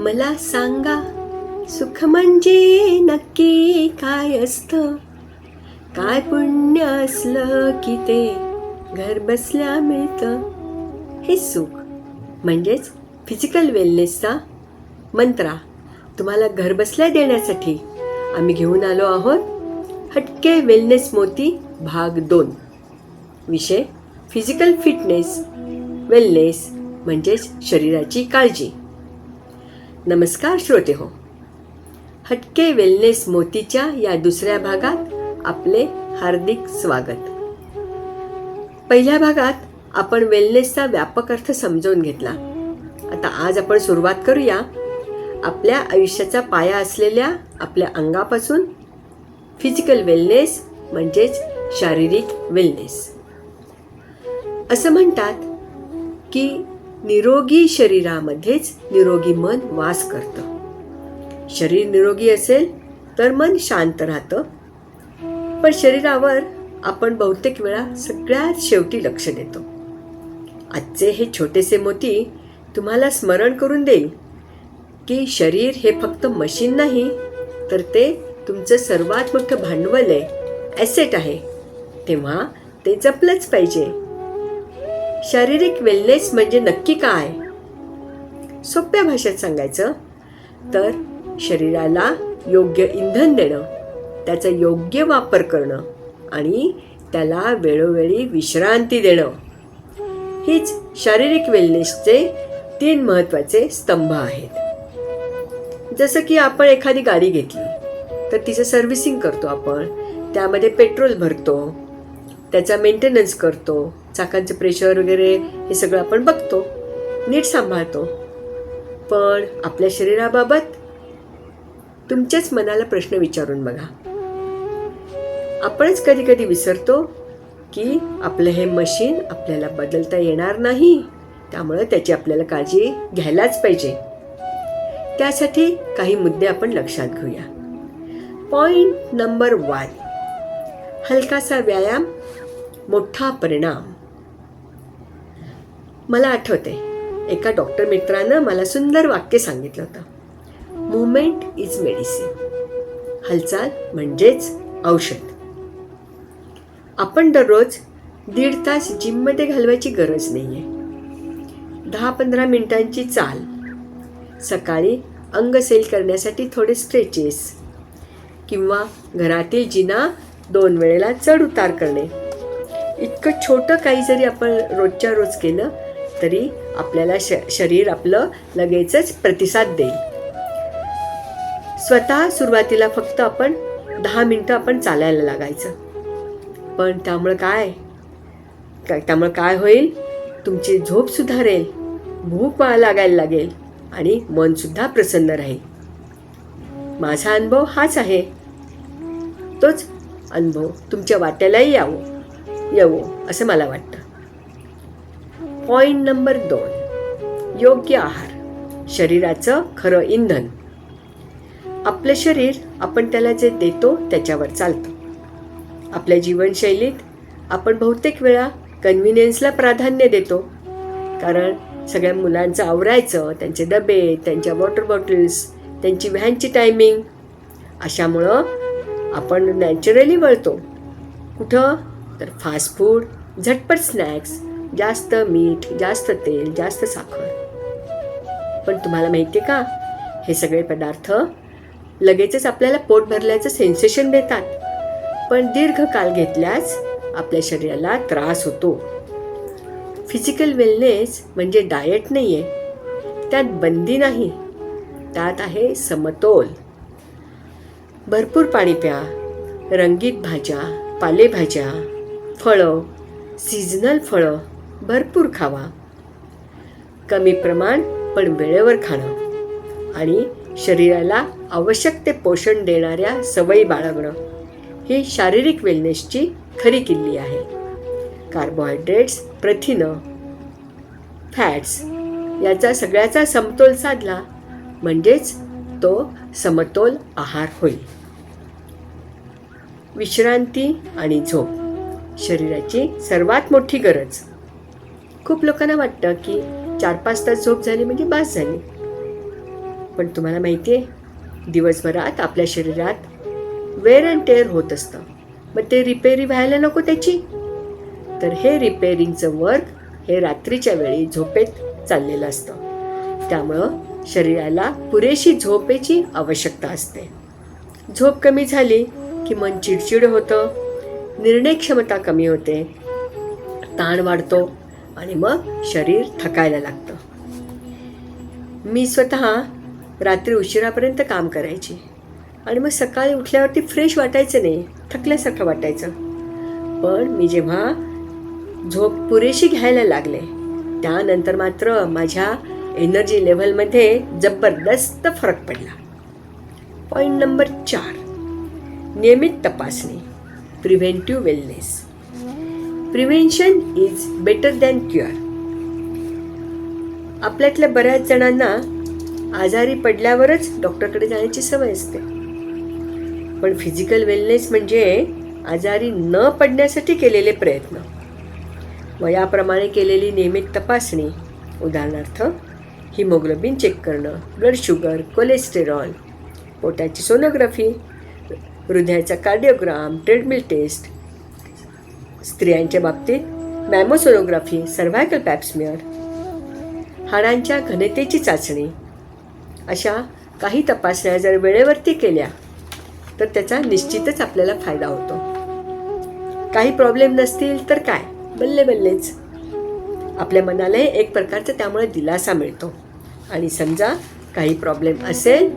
मला सांगा, सुख म्हणजे नक्की काय असतं? काय पुण्य असलं की ते घर बसल्या मिळतं? हे सुख म्हणजेच फिजिकल वेलनेसचा मंत्रा तुम्हाला घर बसल्या देण्यासाठी आम्ही घेऊन आलो आहोत हटके वेलनेस मोती भाग 2. विषय फिजिकल फिटनेस वेलनेस म्हणजेच शरीराची काळजी. नमस्कार श्रोते हो, हटके वेलनेस मोतीच्या या दुसऱ्या भागात आपले हार्दिक स्वागत. पहिल्या भागात आपण वेलनेसचा व्यापक अर्थ समजून घेतला. आता आज आपण सुरुवात करूया आपल्या आयुष्याचा पाया असलेल्या आपल्या अंगापासून फिजिकल वेलनेस म्हणजेच शारीरिक वेलनेस. असं म्हणतात की निरोगी शरीरामध्येच निरोगी मन वास करतं. शरीर निरोगी असेल तर मन शांत राहतं, पण शरीरावर आपण बहुतेक वेळा सगळ्यात शेवटी लक्ष देतो. आजचे हे छोटेसे मोती तुम्हाला स्मरण करून देईल की शरीर हे फक्त मशीन नाही, तर ते तुमचं सर्वात मोठं भांडवल आहे, ॲसेट आहे. तेव्हा ते जपलंच पाहिजे. शारीरिक वेलनेस म्हणजे नक्की काय? सोप्या भाषेत सांगायचं तर शरीराला योग्य इंधन देणं, त्याचा योग्य वापर करणं आणि त्याला वेळोवेळी विश्रांती देणं, हीच शारीरिक वेलनेसचे 3 महत्त्वाचे स्तंभ आहेत. जसं की आपण एखादी गाडी घेतली तर तिचं सर्व्हिसिंग करतो, आपण त्यामध्ये पेट्रोल भरतो, त्याचा मेंटेनन्स करतो, चाकांचं प्रेशर वगैरे हे सगळं आपण बघतो, नीट सांभाळतो. पण आपल्या शरीराबाबत तुमच्याच मनाला प्रश्न विचारून बघा. आपणच कधी कधी विसरतो की आपलं हे मशीन आपल्याला बदलता येणार नाही, त्यामुळे त्याची आपल्याला काळजी घ्यायलाच पाहिजे. त्यासाठी काही मुद्दे आपण लक्षात घेऊया. पॉइंट नंबर 1, हलकासा व्यायाम, मोठा परिणाम. मला आठवते एका डॉक्टर मित्रानं मला सुंदर वाक्य सांगितलं होतं, मुवमेंट इज मेडिसिन. हालचाल म्हणजेच औषध. आपण दररोज 1.5 तास जिममध्ये घालवायची गरज नाहीये. 10-15 मिनिटांची चाल, सकाळी अंग सैल करण्यासाठी थोडे स्ट्रेचेस, किंवा घरातील जिना 2 वेळेला चढ उतार करणे, इतकं छोटं काही जरी आपण रोजच्या रोज केलं तरी आपल्याला शरीर आपलं लगेचच प्रतिसाद देईल. स्वतः सुरुवातीला फक्त आपण 10 मिनिटं आपण चालायला लागायचं, पण त्यामुळे काय होईल, तुमची झोप सुधारेल, भूक लागायला लागेल आणि मन सुद्धा प्रसन्न राहील. माझा अनुभव हाच आहे. तोच अनुभव तुमच्या वाट्यालाही यावं असं मला वाटतं. पॉइंट नंबर 2, योग्य आहार, शरीराचं खरं इंधन. आपलं शरीर आपण त्याला जे देतो त्याच्यावर चालतं. आपल्या जीवनशैलीत आपण बहुतेक वेळा कन्व्हिनियन्सला प्राधान्य देतो, कारण सगळ्या मुलांचं आवरायचं, त्यांचे डबे, त्यांच्या वॉटर बॉटल्स, त्यांची व्हॅनची टायमिंग, अशामुळं आपण नॅचरली वळतो कुठं तर फास्ट फूड, झटपट स्नॅक्स, जास्त मीठ, जास्त तेल, जास्त साखर. पण तुम्हाला माहिती आहे का, हे सगळे पदार्थ लगेचच आपल्याला पोट भरल्याचं सेन्सेशन देतात, पण दीर्घकाळ घेतल्यास आपल्या शरीराला त्रास होतो. फिजिकल वेलनेस म्हणजे डाएट नाही आहे, त्यात बंदी नाही, त्यात आहे समतोल. भरपूर पाणी प्या, रंगीत भाज्या, पालेभाज्या, फळं, सीझनल फळं भरपूर खावा, कमी प्रमाण पण वेळेवर खाणं आणि शरीराला आवश्यक ते पोषण देणाऱ्या सवयी बाळगणं, ही शारीरिक वेलनेसची खरी किल्ली आहे. कार्बोहायड्रेट्स, प्रथिनं, फॅट्स याचा सगळ्याचा समतोल साधला म्हणजेच तो समतोल आहार होईल. विश्रांती आणि झोप, शरीराची सर्वात मोठी गरज. खूप लोकांना वाटतं की 4-5 तास झोप झाली म्हणजे बास झाली, पण तुम्हाला माहिती आहे, दिवसभरात आपल्या शरीरात वेअर अँड टेअर होत असतं. मग ते रिपेरी व्हायला नको त्याची. तर हे रिपेअरिंगचं वर्क हे रात्रीच्या वेळी झोपेत चाललेलं असतं. त्यामुळं शरीराला पुरेशी झोपेची आवश्यकता असते. झोप कमी झाली की मन चिडचिड होतं, निर्णय क्षमता कमी होते, ताण वाढतो आणि मग शरीर थकायला लागतं. मी स्वतः रात्री उशिरापर्यंत काम करायची आणि मग सकाळी उठल्यावरती फ्रेश वाटायचं नाही, थकल्यासारखं वाटायचं. पण मी जेव्हा झोप पुरेशी घ्यायला लागले त्यानंतर मात्र माझ्या एनर्जी लेव्हलमध्ये जबरदस्त फरक पडला. पॉईंट नंबर 4, नियमित तपासणी, preventive wellness. Prevention is better than cure. आपल्यातल्या बऱ्याच जणांना आजारी पडल्यावरच डॉक्टरकडे जाण्याची सवय असते. पण फिजिकल वेलनेस म्हणजे आजारी न पडण्यासाठी केलेले प्रयत्न, वयाप्रमाणे केलेली नियमित तपासणी. उदाहरणार्थ हिमोग्लोबिन चेक करणं, ब्लड शुगर, कोलेस्टेरॉल, पोटाची सोनोग्राफी, हृदयाचा कार्डिओग्राम, ट्रेडमिल टेस्ट, स्त्रियांच्या बाबतीत मॅमोसोनोग्राफी, सर्व्हायकल पॅप्समियर, हाडांच्या घनतेची चाचणी. अशा काही तपासण्या जर वेळेवरती केल्या तर त्याचा निश्चितच आपल्याला फायदा होतो. काही प्रॉब्लेम नसतील तर काय, बल्ले बल्लेच. आपल्या मनाला एक प्रकारचा त्यामुळे दिलासा मिळतो. आणि समजा काही प्रॉब्लेम असेल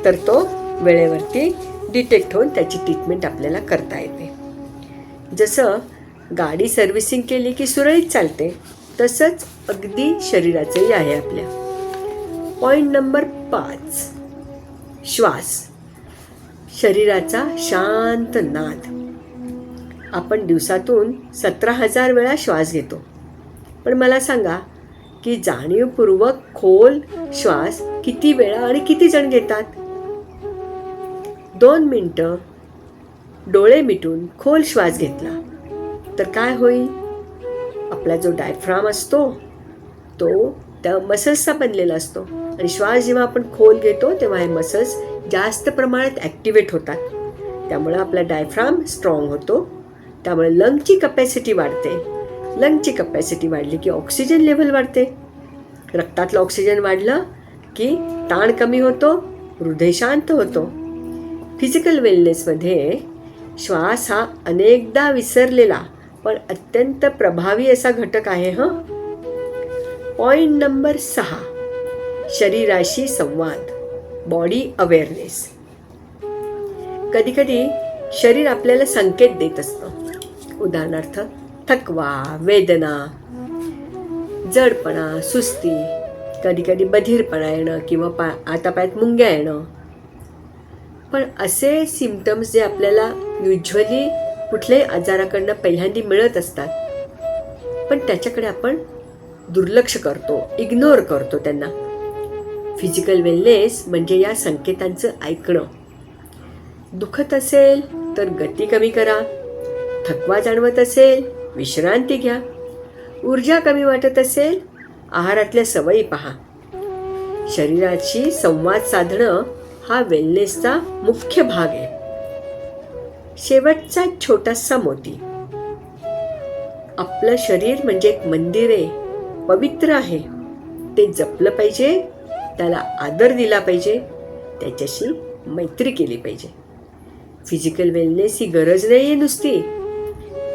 तर तो वेळेवरती डिटेक्ट होऊन त्याची ट्रीटमेंट आपल्याला करता येते. जसं गाडी सर्व्हिसिंग केली की सुरळीत चालते, तसंच अगदी शरीराचंही आहे आपल्या. पॉईंट नंबर 5, श्वास, शरीराचा शांत नाद. आपण दिवसातून 17,000 वेळा श्वास घेतो. पण मला सांगा की जाणीवपूर्वक खोल श्वास किती वेळा आणि किती जण घेतात? 2 मिनिटं डोळे मिटून खोल श्वास घेतला तर काय होईल? आपला जो डायफ्राम असतो तो त्या मसल्सचा बनलेला असतो आणि श्वास जेव्हा आपण खोल घेतो तेव्हा हे मसल्स जास्त प्रमाणात ॲक्टिवेट होतात. त्यामुळे आपला डायफ्राम स्ट्रॉंग होतो. त्यामुळे लंगची कपॅसिटी वाढते. लंगची कपॅसिटी वाढली की ऑक्सिजन लेव्हल वाढते. रक्तातलं ऑक्सिजन वाढलं की ताण कमी होतो, हृदय शांत होतो. फिजिकल वेलनेसमध्ये श्वास हा अनेकदा विसरलेला पण अत्यंत प्रभावी असा घटक आहे. पॉईंट नंबर 6, शरीराशी संवाद, बॉडी अवेअरनेस. कधीकधी शरीर आपल्याला संकेत देत असतं. उदाहरणार्थ थकवा, वेदना, जडपणा, सुस्ती, कधीकधी बधीरपणा येणं किंवा हातापायात मुंग्या येणं. पण असे सिम्पटम्स जे आपल्याला युज्युअली कुठल्याही आजाराकडनं पहिल्यांदा मिळत असतात, पण त्याच्याकडे आपण दुर्लक्ष करतो, इग्नोर करतो त्यांना. फिजिकल वेलनेस म्हणजे या संकेतांचं ऐकणं. दुखत असेल तर गती कमी करा, थकवा जाणवत असेल विश्रांती घ्या, ऊर्जा कमी वाटत असेल आहारातल्या सवयी पहा. शरीराशी संवाद साधणं हा वेलनेसचा मुख्य भाग आहे. शेवटचा छोटासा मोती, आपलं शरीर म्हणजे एक मंदिर आहे, पवित्र आहे. ते जपलं पाहिजे, त्याला आदर दिला पाहिजे, त्याच्याशी मैत्री केली पाहिजे. फिजिकल वेलनेस ही गरज नाही आहे नुसती,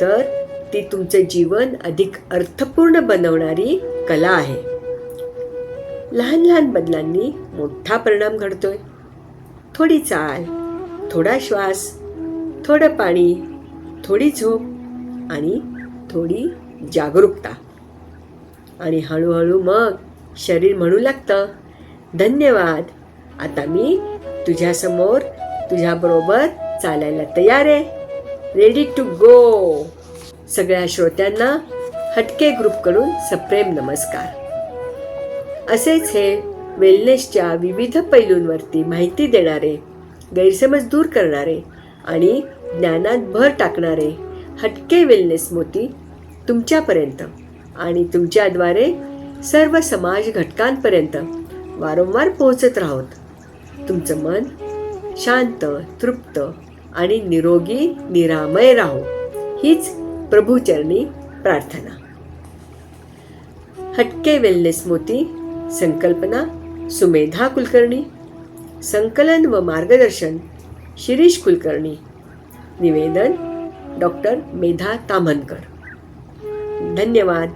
तर ती तुमचं जीवन अधिक अर्थपूर्ण बनवणारी कला आहे. लहान लहान बदलांनी मोठा परिणाम घडतोय. थोडी चाल, थोडा श्वास, थोडं पाणी, थोडी झोप आणि थोडी जागरूकता. आणि हळूहळू मग शरीर म्हणू लागतं, धन्यवाद, आता मी तुझ्यासमोर तुझ्याबरोबर चालायला तयार आहे, रेडी टू गो. सगळ्या श्रोत्यांना हटके ग्रुपकडून सप्रेम नमस्कार. असेच हे वेलनेसच्या विविध पैलूंवरती माहिती देणारे, गैरसमज दूर करणारे आणि ज्ञानात भर टाकणारे हटके वेलनेस मोती तुमच्यापर्यंत आणि तुमच्याद्वारे सर्व समाज घटकांपर्यंत वारंवार पोहोचत राहोत. तुमचं मन शांत, तृप्त आणि निरोगी निरामय राहो, हीच प्रभूचरणी प्रार्थना. हटके वेलनेस मोती. संकल्पना सुमेधा कुलकर्णी. संकलन व मार्गदर्शन शिरीष कुलकर्णी. निवेदन डॉक्टर मेधा ताम्हनकर. धन्यवाद.